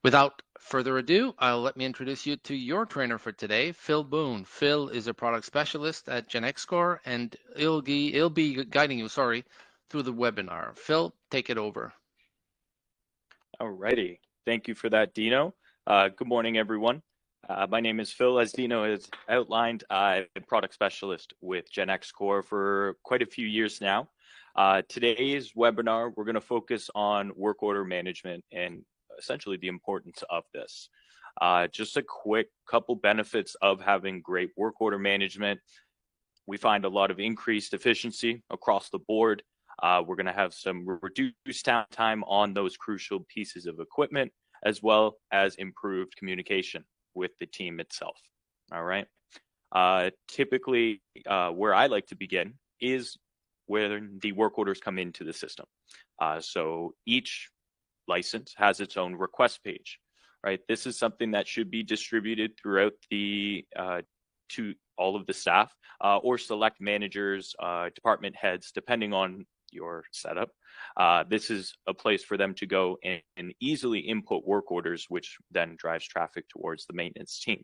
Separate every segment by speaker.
Speaker 1: Without further ado, let me introduce you to your trainer for today, Phil Boone. Phil is a product specialist at GenXScore, and he'll be guiding you, through the webinar. Phil, take it over.
Speaker 2: Alrighty, thank you for that, Dino. Good morning, everyone. My name is Phil. As Dino has outlined, I've been product specialist with GenXScore for quite a few years now. Today's webinar, we're going to focus on work order management and essentially the importance of this. Just a quick couple benefits of having great work order management. We find a lot of increased efficiency across the board. We're going to have some reduced time on those crucial pieces of equipment, as well as improved communication with the team itself. All right. Typically, where I like to begin is where the work orders come into the system. So each license has its own request page, right? This is something that should be distributed throughout the to all of the staff or select managers, department heads, depending on your setup. This is a place for them to go and easily input work orders, which then drives traffic towards the maintenance team.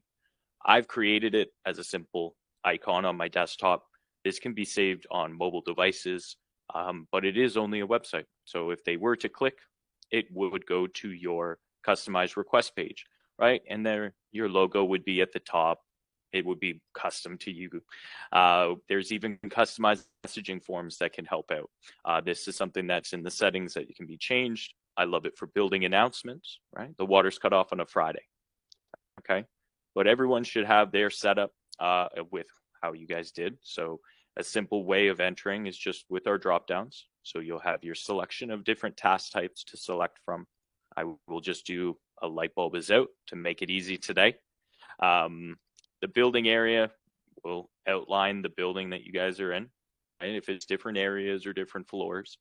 Speaker 2: I've created it as a simple icon on my desktop. This can be saved on mobile devices, but it is only a website. So if they were to click, it would go to your customized request page, right? And there, your logo would be at the top. It would be custom to you. There's even customized messaging forms that can help out. This is something that's in the settings that can be changed. I love it for building announcements, right? The water's cut off on a Friday, okay? But everyone should have their setup with how you guys did. So a simple way of entering is just with our drop downs. So you'll have your selection of different task types to select from. I will just do a light bulb is out to make it easy today. The building area will outline the building that you guys are in, right? If it's different areas or different floors.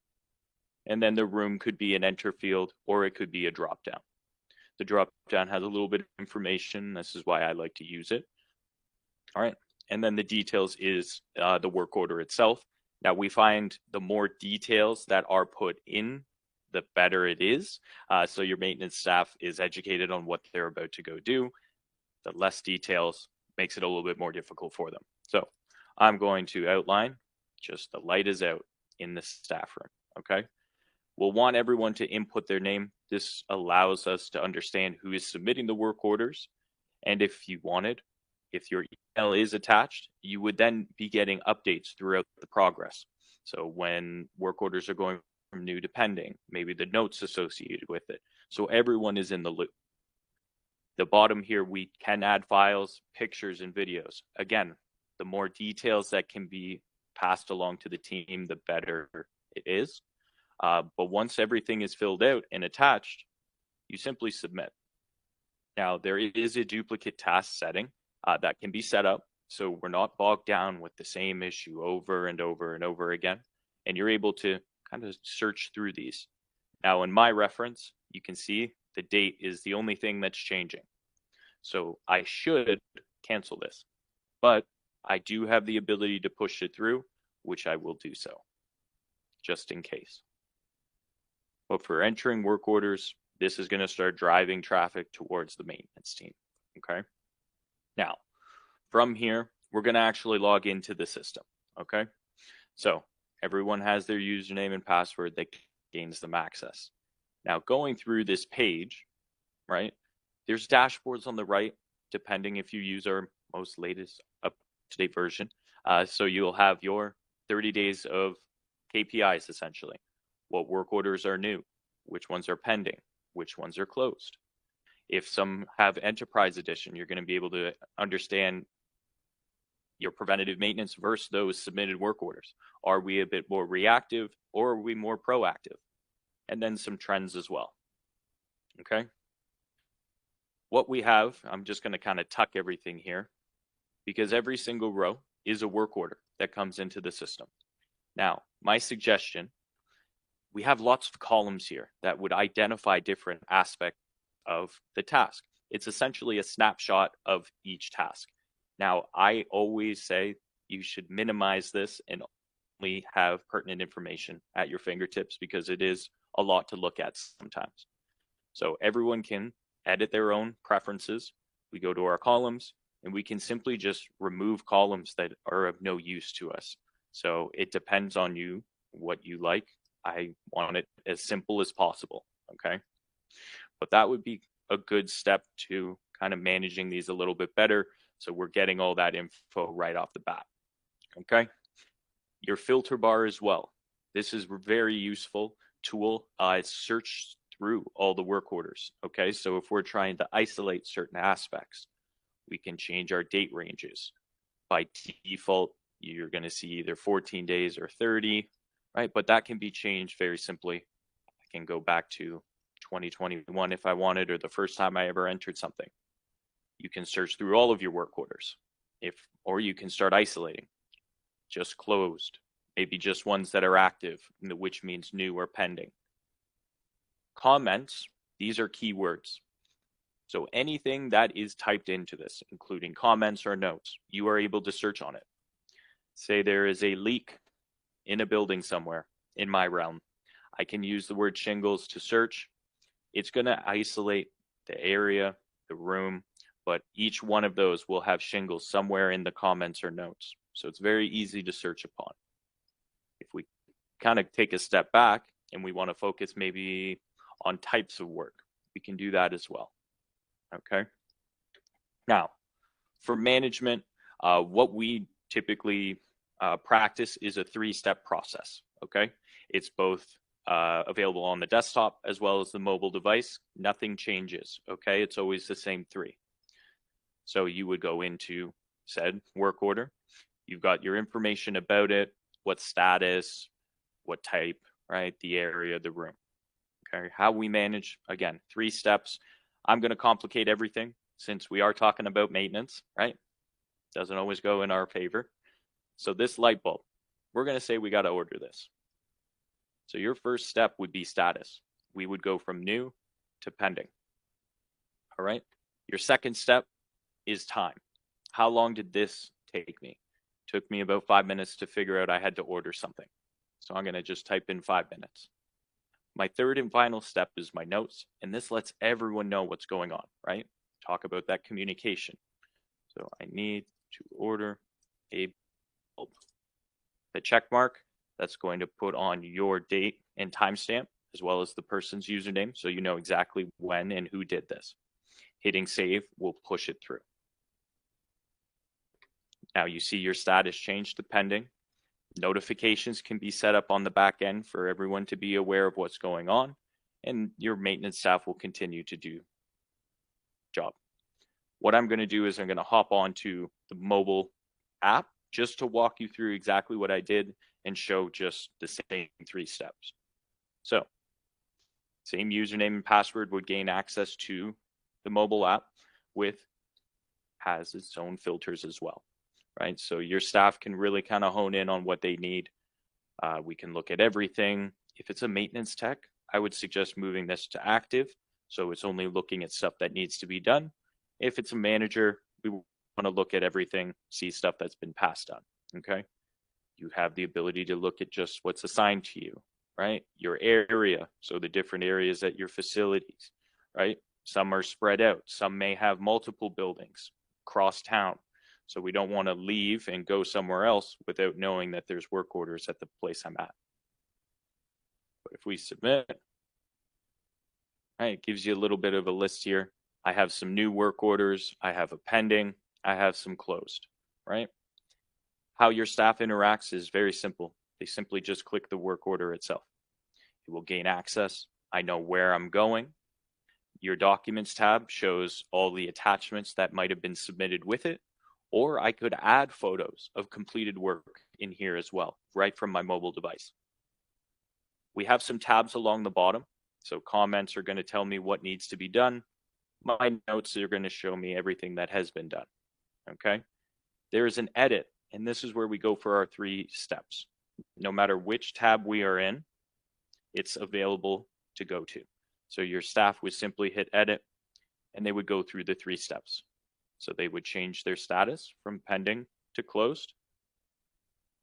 Speaker 2: And then the room could be an enter field, or it could be a drop down. The drop down has a little bit of information. This is why I like to use it. All right. And then the details is the work order itself. Now we find the more details that are put in, the better it is. So your maintenance staff is educated on what they're about to go do. The less details makes it a little bit more difficult for them. So I'm going to outline just the light is out in the staff room, okay? We'll want everyone to input their name. This allows us to understand who is submitting the work orders. And if you wanted, if your email is attached, you would then be getting updates throughout the progress. So when work orders are going from new to pending, maybe the notes associated with it. So everyone is in the loop. The bottom here, we can add files, pictures, and videos. Again, the more details that can be passed along to the team, the better it is. But once everything is filled out and attached, you simply submit. Now, there is a duplicate task setting that can be set up, so we're not bogged down with the same issue over and over and over again, and you're able to kind of search through these. Now, in my reference, you can see the date is the only thing that's changing. So I should cancel this, but I do have the ability to push it through, which I will do so, just in case. But for entering work orders, this is going to start driving traffic towards the maintenance team, okay? Now, from here, we're going to actually log into the system, okay? So everyone has their username and password that gains them access. Now, going through this page, right, there's dashboards on the right, depending if you use our most latest up-to-date version. So you'll have your 30 days of KPIs, essentially. What work orders are new, which ones are pending, which ones are closed. If some have Enterprise Edition, you're going to be able to understand your preventative maintenance versus those submitted work orders. Are we a bit more reactive or are we more proactive? And then some trends as well, okay? What we have, I'm just gonna kind of tuck everything here because every single row is a work order that comes into the system. Now, my suggestion, we have lots of columns here that would identify different aspects of the task. It's essentially a snapshot of each task. Now, I always say you should minimize this and only have pertinent information at your fingertips because it is a lot to look at sometimes. So everyone can edit their own preferences. We go to our columns and we can simply just remove columns that are of no use to us. So it depends on you, what you like. I want it as simple as possible, okay? But that would be a good step to kind of managing these a little bit better. So we're getting all that info right off the bat, okay? Your filter bar as well. This is a very useful tool. It searches through all the work orders, okay? So if we're trying to isolate certain aspects, we can change our date ranges. By default, you're going to see either 14 days or 30, right? But that can be changed very simply. I can go back to 2021 if I wanted, or the first time I ever entered something. You can search through all of your work orders, or you can start isolating. Just closed, maybe just ones that are active, which means new or pending. Comments, these are keywords. So anything that is typed into this, including comments or notes, you are able to search on it. Say there is a leak in a building somewhere in my realm. I can use the word shingles to search. It's going to isolate the area, the room, but each one of those will have shingles somewhere in the comments or notes. So it's very easy to search upon. If we kind of take a step back and we want to focus maybe on types of work, we can do that as well. Okay. Now, for management, what we typically practice is a 3-step process. Okay. It's both available on the desktop as well as the mobile device. Nothing changes. Okay. It's always the same 3. So you would go into said work order. You've got your information about it, what status, what type, right? The area, the room. Okay. How we manage, again, 3 steps. I'm going to complicate everything since we are talking about maintenance, right? Doesn't always go in our favor. So this light bulb, we're going to say we got to order this. So your first step would be status. We would go from new to pending. All right. Your second step is time. How long did this take me? Took me about 5 minutes to figure out I had to order something. So I'm going to just type in 5 minutes. My third and final step is my notes, and this lets everyone know what's going on, right? Talk about that communication. So I need to order a bulb. The check mark, that's going to put on your date and timestamp, as well as the person's username, so you know exactly when and who did this. Hitting save will push it through. Now you see your status change to pending. Notifications can be set up on the back end for everyone to be aware of what's going on, and your maintenance staff will continue to do job. What I'm going to do is I'm going to hop onto the mobile app just to walk you through exactly what I did and show just the same 3 steps. So same username and password would gain access to the mobile app, has its own filters as well. Right? So your staff can really kind of hone in on what they need. We can look at everything. If it's a maintenance tech, I would suggest moving this to active. So it's only looking at stuff that needs to be done. If it's a manager, we want to look at everything, see stuff that's been passed on. Okay. You have the ability to look at just what's assigned to you, right? Your area. So the different areas at your facilities, right? Some are spread out. Some may have multiple buildings across town. So we don't want to leave and go somewhere else without knowing that there's work orders at the place I'm at. But if we submit, right, it gives you a little bit of a list here. I have some new work orders. I have a pending. I have some closed, right? How your staff interacts is very simple. They simply just click the work order itself. It will gain access. I know where I'm going. Your documents tab shows all the attachments that might have been submitted with it. Or I could add photos of completed work in here as well, right from my mobile device. We have some tabs along the bottom. So comments are going to tell me what needs to be done. My notes are going to show me everything that has been done. Okay. There is an edit, and this is where we go for our 3 steps. No matter which tab we are in, it's available to go to. So your staff would simply hit edit, and they would go through the 3 steps. So they would change their status from pending to closed.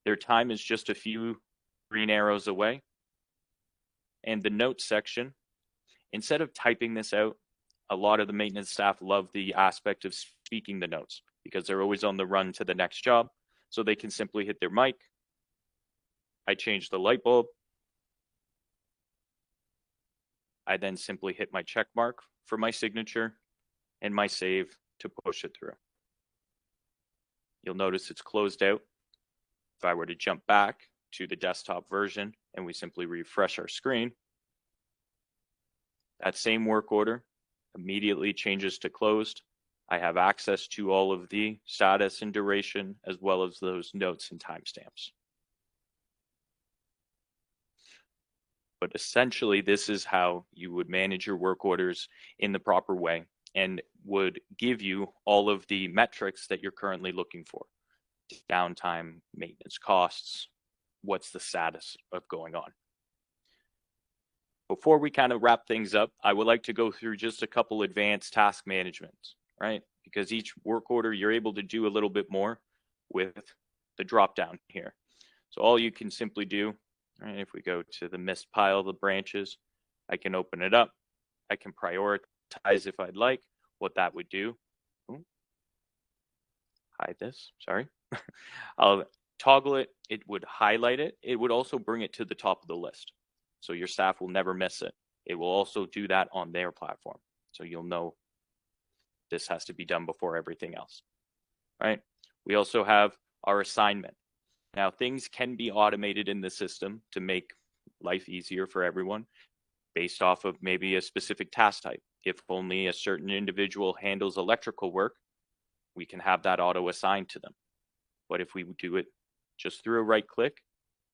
Speaker 2: Their time is just a few green arrows away. And the notes section, instead of typing this out, a lot of the maintenance staff love the aspect of speaking the notes because they're always on the run to the next job. So they can simply hit their mic. I change the light bulb. I then simply hit my check mark for my signature and my save to push it through. You'll notice it's closed out. If I were to jump back to the desktop version and we simply refresh our screen, that same work order immediately changes to closed. I have access to all of the status and duration, as well as those notes and timestamps. But essentially, this is how you would manage your work orders in the proper way and would give you all of the metrics that you're currently looking for. Downtime, maintenance costs, what's the status of going on. Before we kind of wrap things up, I would like to go through just a couple advanced task managements, right? Because each work order, you're able to do a little bit more with the drop down here. So all you can simply do, right, if we go to the missed pile of the branches, I can open it up. I can prioritize if I'd like what that would do. Ooh. Hide this, sorry. I'll toggle it. It would highlight it. It would also bring it to the top of the list. So your staff will never miss it. It will also do that on their platform. So you'll know this has to be done before everything else, right? We also have our assignment. Now, things can be automated in the system to make life easier for everyone based off of maybe a specific task type. If only a certain individual handles electrical work, we can have that auto assigned to them. But if we do it just through a right click,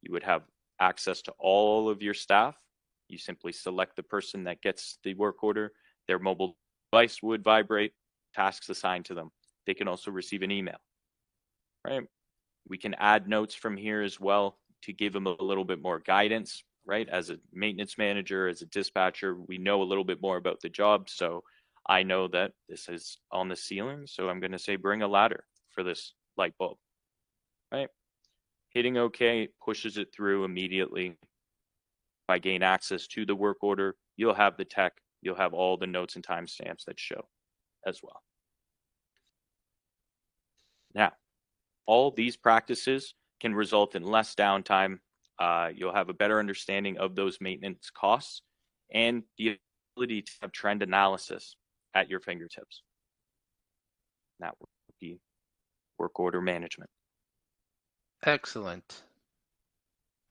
Speaker 2: you would have access to all of your staff. You simply select the person that gets the work order. Their mobile device would vibrate, tasks assigned to them. They can also receive an email, right? We can add notes from here as well to give them a little bit more guidance, right? As a maintenance manager, as a dispatcher, we know a little bit more about the job. So I know that this is on the ceiling. So I'm going to say, bring a ladder for this light bulb, right? Hitting OK pushes it through immediately. If I gain access to the work order, you'll have the tech, you'll have all the notes and timestamps that show as well. Now, all these practices can result in less downtime. You'll have a better understanding of those maintenance costs and the ability to have trend analysis at your fingertips. That would be work order management.
Speaker 1: Excellent.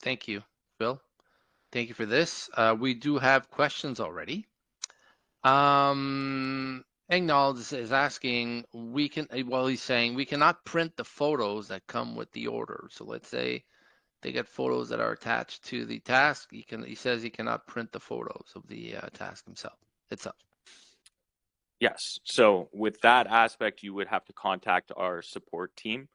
Speaker 1: Thank you, Phil. Thank you for this. We do have questions already. Acknowledge is asking, he's saying we cannot print the photos that come with the order. So let's say they get photos that are attached to the task. He says he cannot print the photos of the task itself.
Speaker 2: Yes. So with that aspect, you would have to contact our support team.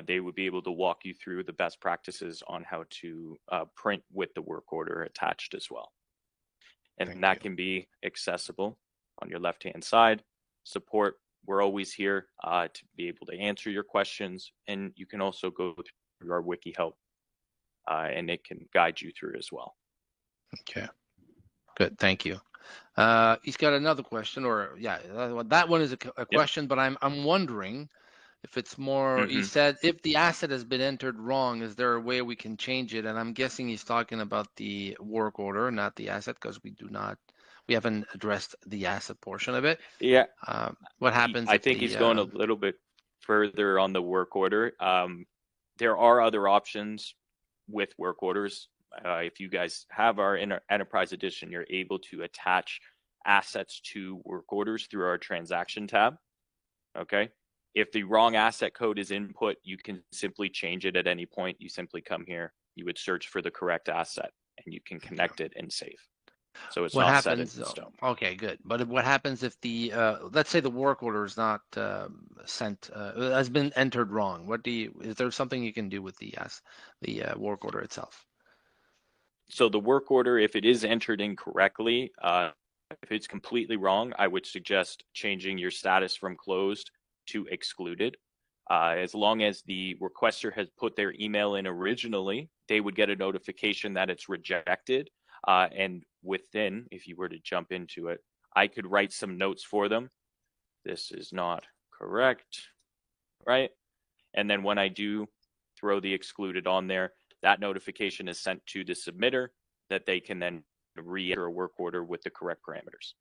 Speaker 2: They would be able to walk you through the best practices on how to print with the work order attached as well. And that can be accessible on your left-hand side. Support, we're always here to be able to answer your questions. And you can also go through our wiki help and it can guide you through as well.
Speaker 1: Okay, good, thank you. He's got another question, that one is a question, yep. But I'm wondering if it's more, he said, if the asset has been entered wrong, is there a way we can change it? And I'm guessing he's talking about the work order, not the asset, because we haven't addressed the asset portion of it.
Speaker 2: Yeah.
Speaker 1: What happens?
Speaker 2: I think he's going a little bit further on the work order. There are other options with work orders. If you guys have our Enterprise Edition, you're able to attach assets to work orders through our transaction tab. Okay. If the wrong asset code is input, you can simply change it at any point. You simply come here, you would search for the correct asset, and you can connect it and save. So it's not set in stone.
Speaker 1: Okay, good. But what happens if the let's say the work order is not sent, has been entered wrong? Is there something you can do with the work order itself?
Speaker 2: So the work order, if it is entered incorrectly, if it's completely wrong, I would suggest changing your status from closed to excluded. As long as the requester has put their email in originally, they would get a notification that it's rejected. And within, if you were to jump into it, I could write some notes for them. This is not correct, right? And then when I do throw the excluded on there, that notification is sent to the submitter that they can then re-enter a work order with the correct parameters.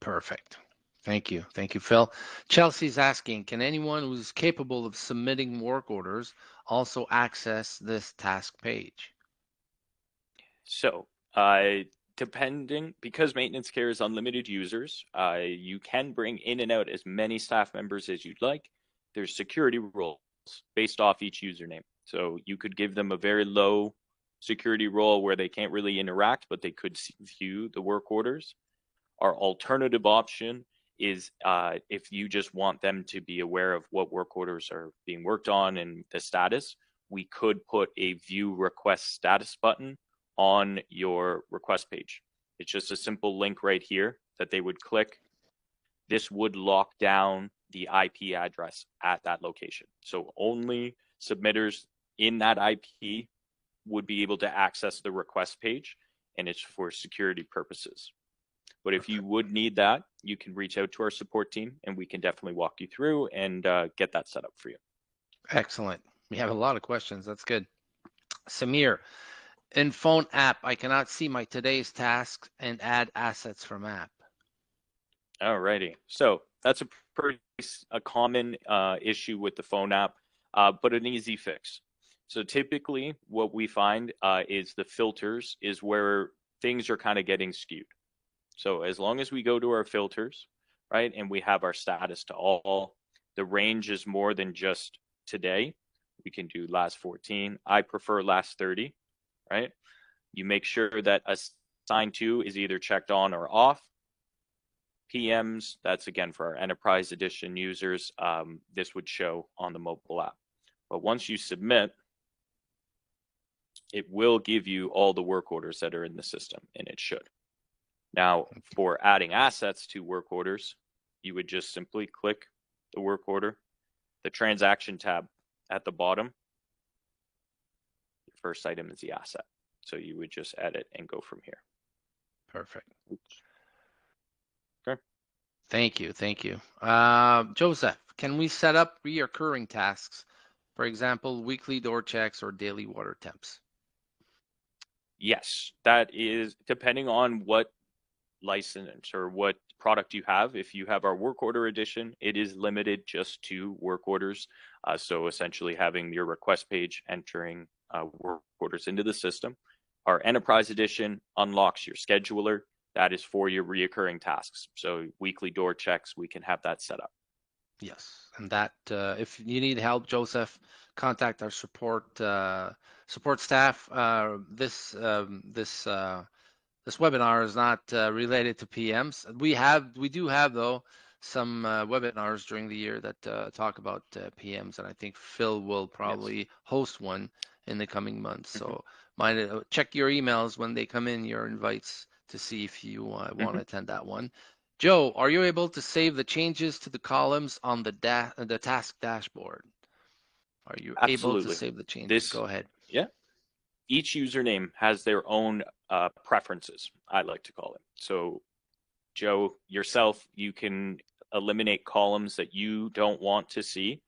Speaker 1: Perfect. Thank you. Thank you, Phil. Chelsea's asking, can anyone who's capable of submitting work orders also access this task page?
Speaker 2: So, depending, because maintenance care is unlimited users, you can bring in and out as many staff members as you'd like. There's security rules based off each username. So you could give them a very low security role where they can't really interact, but they could view the work orders. Our alternative option is if you just want them to be aware of what work orders are being worked on and the status, we could put a view request status button on your request page. It's just a simple link right here that they would click. This would lock down the IP address at that location. So only submitters in that IP would be able to access the request page, and it's for security purposes. But if you would need that, you can reach out to our support team and we can definitely walk you through and get that set up for you.
Speaker 1: Excellent. We have a lot of questions. That's good. Samir, in phone app, I cannot see my today's tasks and add assets from app.
Speaker 2: Alrighty. So that's a common issue with the phone app, but an easy fix. So typically what we find is the filters is where things are kind of getting skewed. So as long as we go to our filters, right, and we have our status to all, the range is more than just today. We can do last 14. I prefer last 30, right? You make sure that assign to is either checked on or off. PMs, that's again for our enterprise edition users. This would show on the mobile app. But once you submit, it will give you all the work orders that are in the system, and it should. Now, for adding assets to work orders, you would just simply click the work order, the transaction tab at the bottom. The first item is the asset. So you would just edit and go from here.
Speaker 1: Perfect.
Speaker 2: Oops. Okay.
Speaker 1: Thank you. Thank you. Joseph, can we set up reoccurring tasks? For example, weekly door checks or daily water temps?
Speaker 2: Yes, that is depending on what license or what product you have. If you have our work order edition, it is limited just to work orders. So essentially having your request page entering work orders into the system. Our enterprise edition unlocks your scheduler. That is for your reoccurring tasks. So weekly door checks, we can have that set up.
Speaker 1: Yes, and that if you need help, Joseph, contact our support staff. This webinar is not related to PMs. We do have though some webinars during the year that talk about PMs, and I think Phil will probably host one in the coming months. So check your emails when they come in, your invites, to see if you want to attend that one. Joe, are you able to save the changes to the columns on the task dashboard? Are you able to
Speaker 2: Absolutely.
Speaker 1: save the changes?
Speaker 2: This,
Speaker 1: Go ahead.
Speaker 2: yeah, each username has their own preferences, I like to call it. So, Joe, yourself, you can eliminate columns that you don't want to see,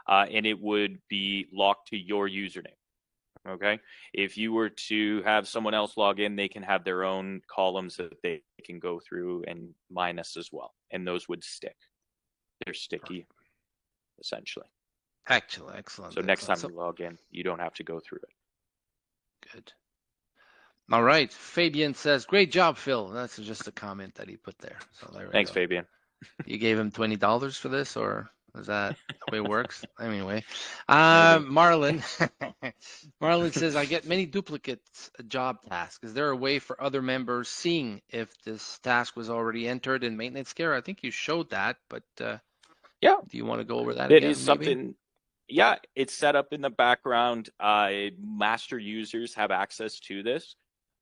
Speaker 2: and it would be locked to your username. Okay. If you were to have someone else log in, they can have their own columns that they can go through and minus as well. And those would stick. They're sticky, essentially.
Speaker 1: Excellent.
Speaker 2: So next time you log in, you don't have to go through it.
Speaker 1: Good. All right. Fabian says, great job, Phil. That's just a comment that he put there. So there we
Speaker 2: Thanks,
Speaker 1: go.
Speaker 2: Fabian.
Speaker 1: You gave him $20 for this, or is that the way it works? Anyway, Marlon says, I get many duplicates job tasks. Is there a way for other members seeing if this task was already entered in maintenance care? I think you showed that, but
Speaker 2: yeah,
Speaker 1: do you want to go over that
Speaker 2: it
Speaker 1: again?
Speaker 2: is something. Yeah, it's set up in the background. Master users have access to this.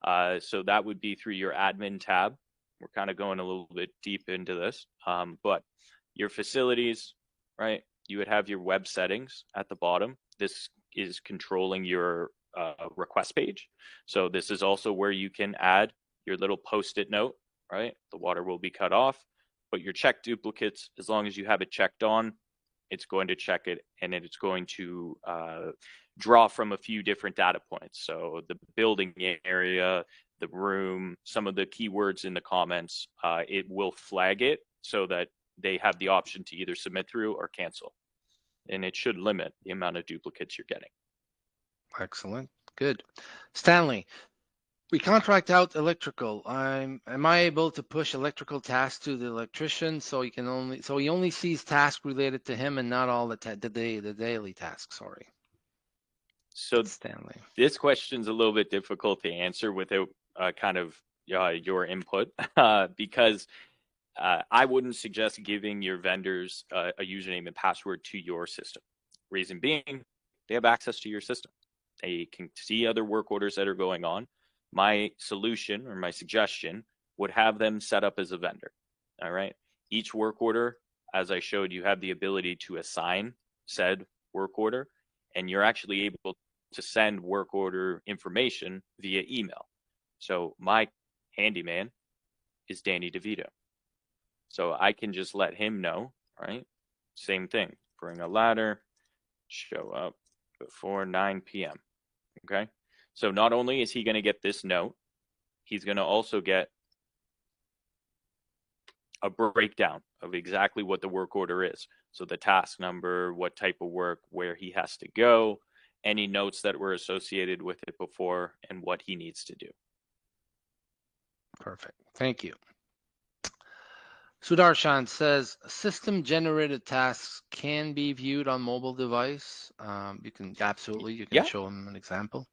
Speaker 2: So that would be through your admin tab. We're kind of going a little bit deep into this, but your facilities, right? You would have your web settings at the bottom. This is controlling your request page. So this is also where you can add your little post-it note right? The water will be cut off, but your check duplicates, as long as you have it checked on, it's going to check it, and it's going to draw from a few different data points. So the building area, the room, some of the keywords in the comments, it will flag it so that they have the option to either submit through or cancel. And it should limit the amount of duplicates you're getting.
Speaker 1: Excellent. Good. Stanley, we contract out electrical. Am I able to push electrical tasks to the electrician so he only sees tasks related to him and not all the daily tasks? Sorry,
Speaker 2: So
Speaker 1: Stanley.
Speaker 2: this question's a little bit difficult to answer without kind of your input because I wouldn't suggest giving your vendors a username and password to your system. Reason being, they have access to your system. They can see other work orders that are going on. My solution or my suggestion would have them set up as a vendor. All right. Each work order, as I showed, you have the ability to assign said work order, and you're actually able to send work order information via email. So my handyman is Danny DeVito. So I can just let him know, right? Same thing. Bring a ladder, show up before 9 p.m. Okay. So not only is he going to get this note, he's going to also get a breakdown of exactly what the work order is. So the task number, what type of work, where he has to go, any notes that were associated with it before, and what he needs to do.
Speaker 1: Perfect. Thank you. Sudarshan says system-generated tasks can be viewed on mobile device. You can
Speaker 2: Yeah,
Speaker 1: show them an example.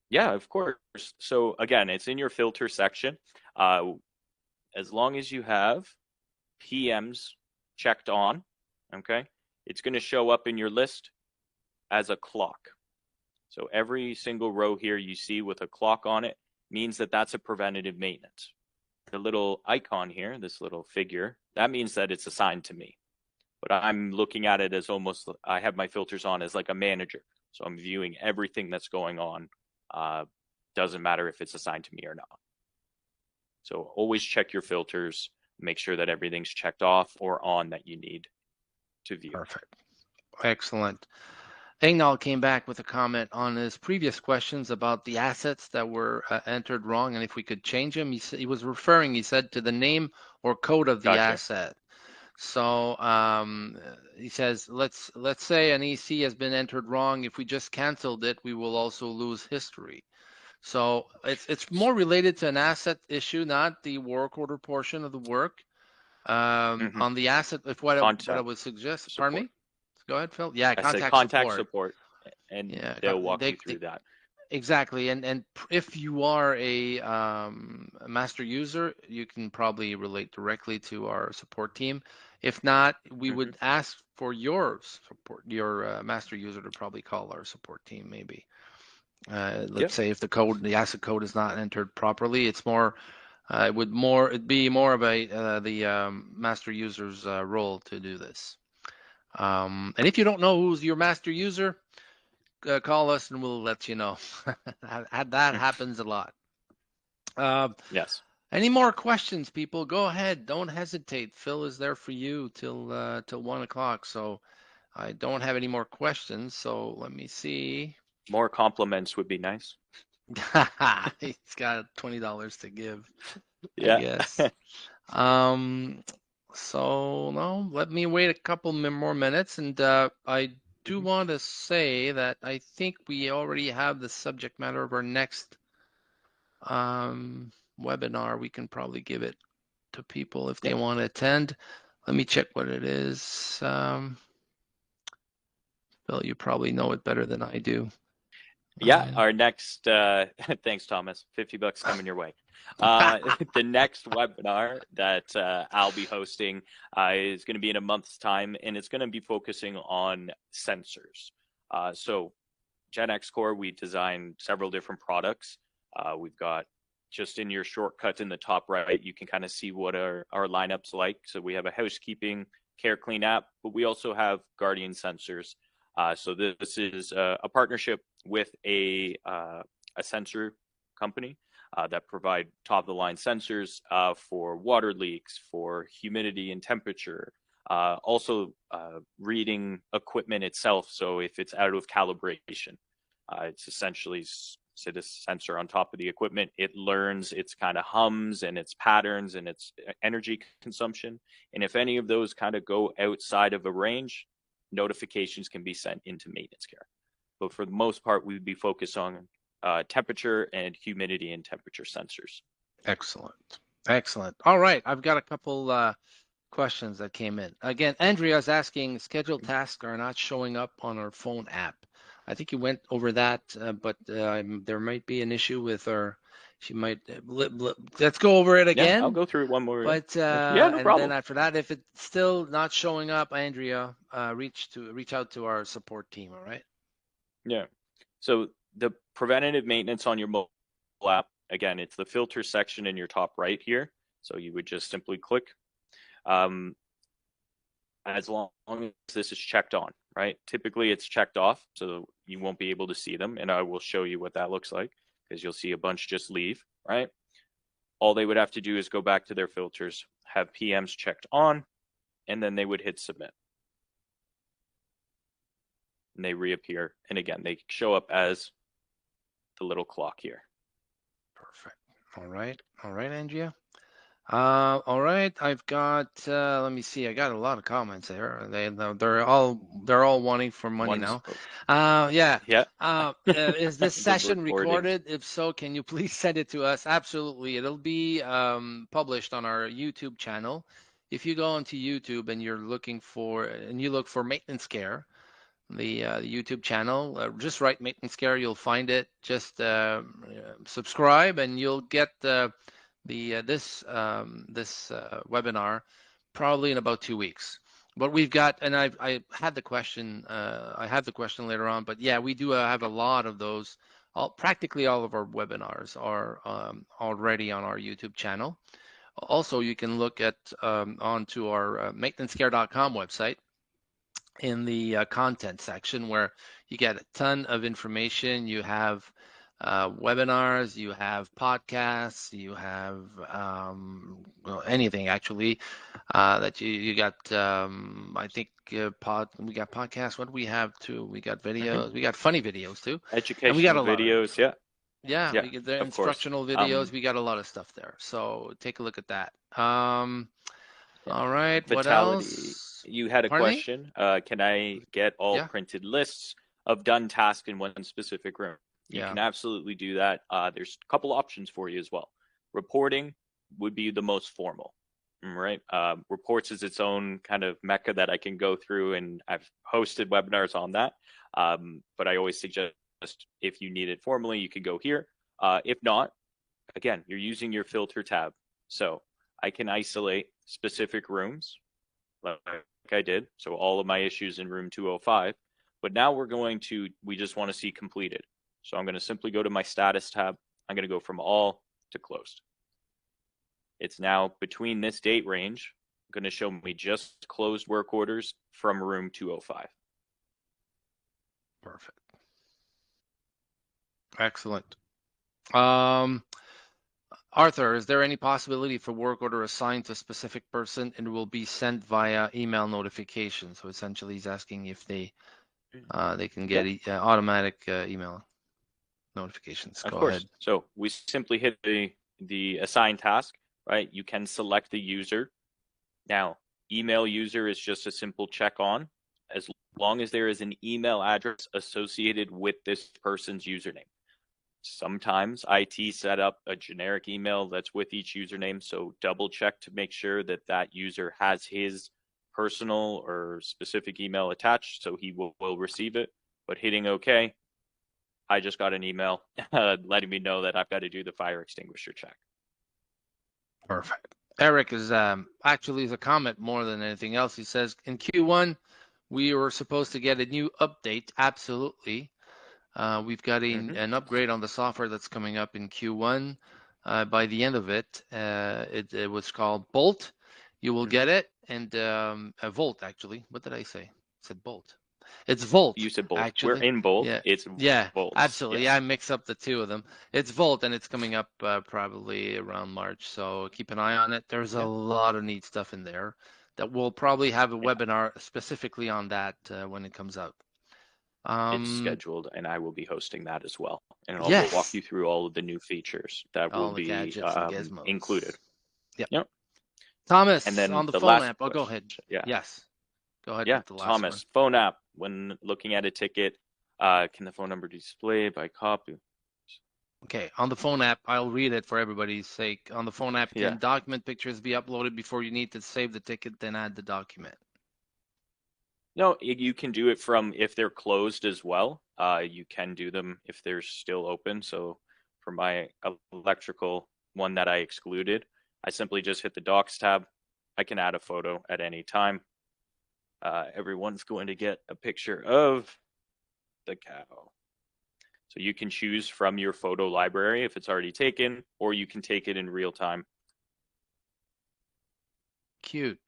Speaker 2: yeah, of course. So again, it's in your filter section. As long as you have PMs checked on, okay, it's going to show up in your list as a clock. So every single row here you see with a clock on it means that that's a preventative maintenance. The little icon here, this little figure, that means that it's assigned to me. But I'm looking at it as almost, I have my filters on as like a manager. So I'm viewing everything that's going on. Doesn't matter if it's assigned to me or not. So always check your filters, make sure that everything's checked off or on that you need to view.
Speaker 1: Perfect. Excellent. Engnal came back with a comment on his previous questions about the assets that were entered wrong, and if we could change them. He was referring, he said, to the name or code of the
Speaker 2: Gotcha.
Speaker 1: asset. So he says, let's say an EC has been entered wrong. If we just canceled it, we will also lose history. So it's more related to an asset issue, not the work order portion of the work.
Speaker 2: Mm-hmm.
Speaker 1: On the asset, if what I
Speaker 2: Contact
Speaker 1: would suggest, pardon
Speaker 2: support.
Speaker 1: me? Go ahead, Phil. Yeah,
Speaker 2: I said
Speaker 1: contact
Speaker 2: contact
Speaker 1: support.
Speaker 2: support, and
Speaker 1: Yeah,
Speaker 2: they'll walk
Speaker 1: they
Speaker 2: you through that.
Speaker 1: exactly. And if you are a master user, you can probably relate directly to our support team. If not, we
Speaker 2: Mm-hmm.
Speaker 1: would ask for your support, your master user to probably call our support team maybe.
Speaker 2: Yeah.
Speaker 1: Let's say if the asset code is not entered properly, it's more, it'd be more of the master user's role to do this. And if you don't know who's your master user, call us and we'll let you know. That happens a lot.
Speaker 2: Yes.
Speaker 1: Any more questions, people? Go ahead. Don't hesitate. Phil is there for you till 1 o'clock. So I don't have any more questions. So let me see.
Speaker 2: More compliments would be nice.
Speaker 1: He's got $20 to give, I
Speaker 2: Yeah.
Speaker 1: guess. Um, so no, let me wait a couple more minutes, and I do
Speaker 2: Mhm.
Speaker 1: want to say that I think we already have the subject matter of our next webinar. We can probably give it to people if they
Speaker 2: Yeah.
Speaker 1: want to attend. Let me check what it is. Bill, you probably know it better than I do.
Speaker 2: Yeah. Our next, thanks, Thomas. $50 coming your way. The next webinar that I'll be hosting is going to be in a month's time, and it's going to be focusing on sensors. So Gen X Core, we designed several different products. We've got just in your shortcut in the top right, you can kind of see what our lineup's like. So we have a housekeeping care clean app, but we also have Guardian sensors. So this is a partnership with a sensor company. that provide top-of-the-line sensors for water leaks, for humidity and temperature, also reading equipment itself. So if it's out of calibration, it's essentially sit a sensor on top of the equipment. It learns its kind of hums and its patterns and its energy consumption. And if any of those kind of go outside of a range, notifications can be sent into maintenance care. But for the most part, we would be focused on temperature and humidity and temperature sensors.
Speaker 1: Excellent. Excellent. All right. I've got a couple questions that came in. Again, Andrea is asking, scheduled tasks are not showing up on our phone app. I think you went over that, but there might be an issue with her. She might, let's go over it
Speaker 2: Yeah, I'll
Speaker 1: again.
Speaker 2: go through it one more.
Speaker 1: But
Speaker 2: Yeah, no
Speaker 1: and then
Speaker 2: problem.
Speaker 1: after that, if it's still not showing up, Andrea, reach out to our support team. All right.
Speaker 2: Yeah. So the preventative maintenance on your mobile app, again, it's the filter section in your top right here. So you would just simply click. As long as this is checked on, right? Typically it's checked off, so you won't be able to see them. And I will show you what that looks like, because you'll see a bunch just leave, right? All they would have to do is go back to their filters, have PMs checked on, and then they would hit submit. And they reappear. And again, they show up as the little clock here.
Speaker 1: Perfect. All right. All right, Andrea. All right. I've got. Let me see. I got a lot of comments there. They're all wanting for money
Speaker 2: One's,
Speaker 1: now. Yeah.
Speaker 2: yeah,
Speaker 1: Is this
Speaker 2: the
Speaker 1: session
Speaker 2: recordings.
Speaker 1: recorded? If so, can you please send it to us? Absolutely. It'll be published on our YouTube channel. If you go onto YouTube and you look for maintenance care, the YouTube channel, just write maintenance care, you'll find it. Just subscribe and you'll get this webinar probably in about 2 weeks. But we've got, and I had the question, later on, but yeah, we do have a lot of those. Practically all of our webinars are already on our YouTube channel. Also, you can look at onto our maintenancecare.com website in the content section, where you get a ton of information. You have webinars, you have podcasts, you have anything actually that you got. I think we got podcasts. What do we have too? We got
Speaker 2: Mm-hmm.
Speaker 1: videos. We got funny videos too, and we got
Speaker 2: Educational
Speaker 1: a lot of.
Speaker 2: videos. Yeah,
Speaker 1: Yeah,
Speaker 2: yeah,
Speaker 1: we get the
Speaker 2: of course.
Speaker 1: instructional videos. We got a lot of stuff there. So take a look at that. All right. What
Speaker 2: Vitality,
Speaker 1: else?
Speaker 2: you had a
Speaker 1: Pardon me?
Speaker 2: question. Can I get all
Speaker 1: Yeah.
Speaker 2: printed lists of done tasks in one specific room? You
Speaker 1: Yeah.
Speaker 2: can absolutely do that. There's a couple options for you as well. Reporting would be the most formal, right? Reports is its own kind of mecca that I can go through, and I've hosted webinars on that. But I always suggest, if you need it formally, you can go here. If not, again, you're using your filter tab. So I can isolate specific rooms like I did. So all of my issues in room 205. But now we just want to see completed. So I'm going to simply go to my status tab. I'm going to go from all to closed. It's now between this date range, going to show me just closed work orders from room 205.
Speaker 1: Perfect. Excellent. Arthur, is there any possibility for work order assigned to a specific person and will be sent via email notification? So essentially, he's asking if they can
Speaker 2: Yeah,
Speaker 1: get automatic email notifications.
Speaker 2: of
Speaker 1: Go
Speaker 2: course.
Speaker 1: ahead.
Speaker 2: So we simply hit the assign task, right? You can select the user. Now, email user is just a simple check on, as long as there is an email address associated with this person's username. Sometimes IT set up a generic email that's with each username, so double check to make sure that that user has his personal or specific email attached, so he will receive it. But hitting OK, I just got an email letting me know that I've got to do the fire extinguisher check.
Speaker 1: Perfect. Eric is actually is a comment more than anything else. He says in Q1 we were supposed to get a new update. Absolutely. We've got
Speaker 2: Mm-hmm.
Speaker 1: an upgrade on the software that's coming up in Q1. By the end of it, it was called Bolt. You will
Speaker 2: Mm-hmm.
Speaker 1: get it, and Volt actually. What did I say? I said Bolt. It's Volt,
Speaker 2: You said both. We're
Speaker 1: actually.
Speaker 2: in both.
Speaker 1: Yeah,
Speaker 2: It's
Speaker 1: yeah,
Speaker 2: volts.
Speaker 1: absolutely. Yeah, I
Speaker 2: Yes.
Speaker 1: mix up the two of them. It's Volt, and it's coming up probably around March, so keep an eye on it. There's a
Speaker 2: Yeah.
Speaker 1: lot of neat stuff in there that we'll probably have a
Speaker 2: Yeah.
Speaker 1: webinar specifically on that when it comes out.
Speaker 2: It's
Speaker 1: Um,
Speaker 2: scheduled, and I will be hosting that as well. And I'll walk
Speaker 1: yes,
Speaker 2: you through all of the new features that will
Speaker 1: all the
Speaker 2: be
Speaker 1: gadgets and
Speaker 2: included.
Speaker 1: gizmos. Yep.
Speaker 2: Yep. And
Speaker 1: Thomas,
Speaker 2: then
Speaker 1: on the
Speaker 2: the
Speaker 1: phone
Speaker 2: last
Speaker 1: app. Oh, go ahead.
Speaker 2: question. Yeah.
Speaker 1: Yes, go ahead
Speaker 2: Yeah.
Speaker 1: with the last one.
Speaker 2: Thomas, phone app. When looking at a ticket, can the phone number be displayed by copy?
Speaker 1: Okay, on the phone app, I'll read it for everybody's sake. On the phone app,
Speaker 2: Yeah.
Speaker 1: can document pictures be uploaded before you need to save the ticket, then add the document?
Speaker 2: No, you can do it from if they're closed as well. You can do them if they're still open. So for my electrical one that I excluded, I simply just hit the docs tab. I can add a photo at any time. Everyone's going to get a picture of the cow. So you can choose from your photo library if it's already taken, or you can take it in real time,
Speaker 1: Cute.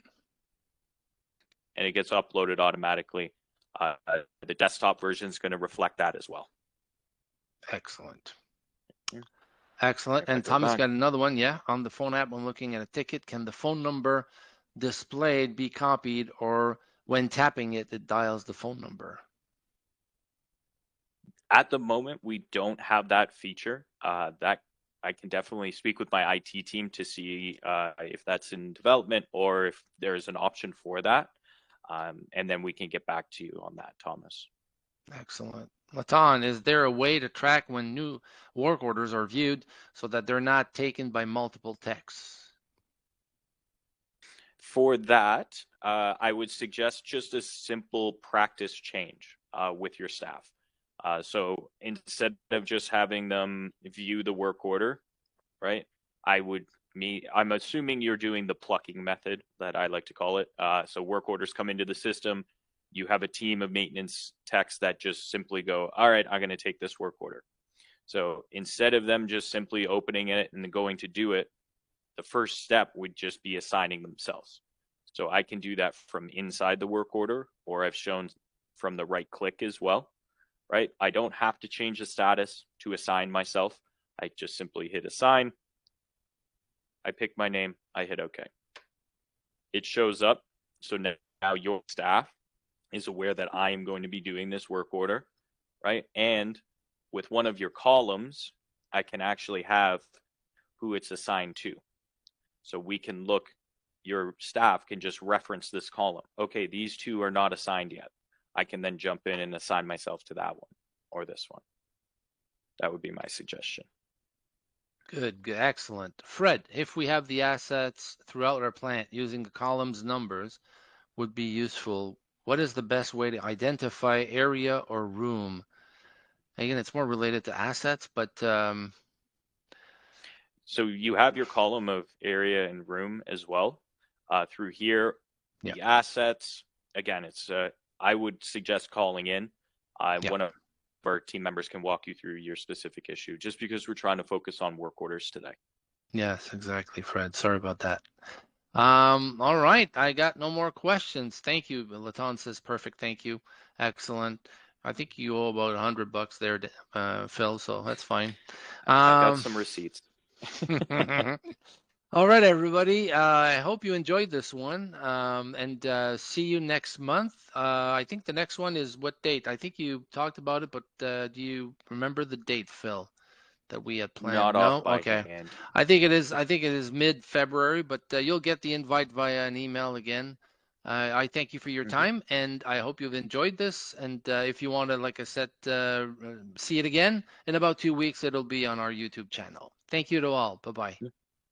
Speaker 2: and it gets uploaded automatically. The desktop version is going to reflect that as well.
Speaker 1: Excellent. Excellent.
Speaker 2: If I
Speaker 1: And
Speaker 2: go
Speaker 1: Thomas
Speaker 2: back,
Speaker 1: got another one. Yeah, on the phone app, when looking at a ticket, can the phone number displayed be copied, or when tapping it, it dials the phone number?
Speaker 2: at the moment, we don't have that feature. That I can definitely speak with my IT team to see if that's in development or if there's an option for that. And then we can get back to you on that, Thomas.
Speaker 1: Excellent. Latan, is there a way to track when new work orders are viewed so that they're not taken by multiple texts?
Speaker 2: For that, I would suggest just a simple practice change with your staff. So instead of just having them view the work order, right? I'm assuming you're doing the plucking method that I like to call it. So work orders come into the system. You have a team of maintenance techs that just simply go, all right, I'm going to take this work order. So instead of them just simply opening it and going to do it, the first step would just be assigning themselves. So I can do that from inside the work order, or I've shown from the right click as well, right? I don't have to change the status to assign myself. I just simply hit assign. I pick my name, I hit OK. It shows up. So now your staff is aware that I am going to be doing this work order, right? And with one of your columns, I can actually have who it's assigned to. So we can look, your staff can just reference this column. Okay, these two are not assigned yet. I can then jump in and assign myself to that one or this one. That would be my suggestion.
Speaker 1: Good, good, excellent. Fred, if we have the assets throughout our plant using the columns numbers would be useful. What is the best way to identify area or room? Again, it's more related to assets, but
Speaker 2: So you have your column of area and room as well. Through here,
Speaker 1: yeah,
Speaker 2: the assets, again, it's I would suggest calling in.
Speaker 1: yeah.
Speaker 2: One of our team members can walk you through your specific issue, just because we're trying to focus on work orders today.
Speaker 1: Yes, exactly, Fred. Sorry about that. All right, I got no more questions. Thank you. Latan says perfect. Thank you. Excellent. I think you owe about $100 there, Phil, so that's fine.
Speaker 2: I've got
Speaker 1: Um,
Speaker 2: some receipts.
Speaker 1: all right, everybody. I hope you enjoyed this one. And see you next month. I think the next one is what date? I think you talked about it, but do you remember the date, Phil, that we had planned?
Speaker 2: Not off
Speaker 1: No?
Speaker 2: by
Speaker 1: Okay.
Speaker 2: hand.
Speaker 1: I think it is mid-February, but you'll get the invite via an email again. I thank you for your
Speaker 2: Mhm.
Speaker 1: time, and I hope you've enjoyed this. And if you want to, like I said, see it again in about 2 weeks, it'll be on our YouTube channel. Thank you to all. Bye-bye.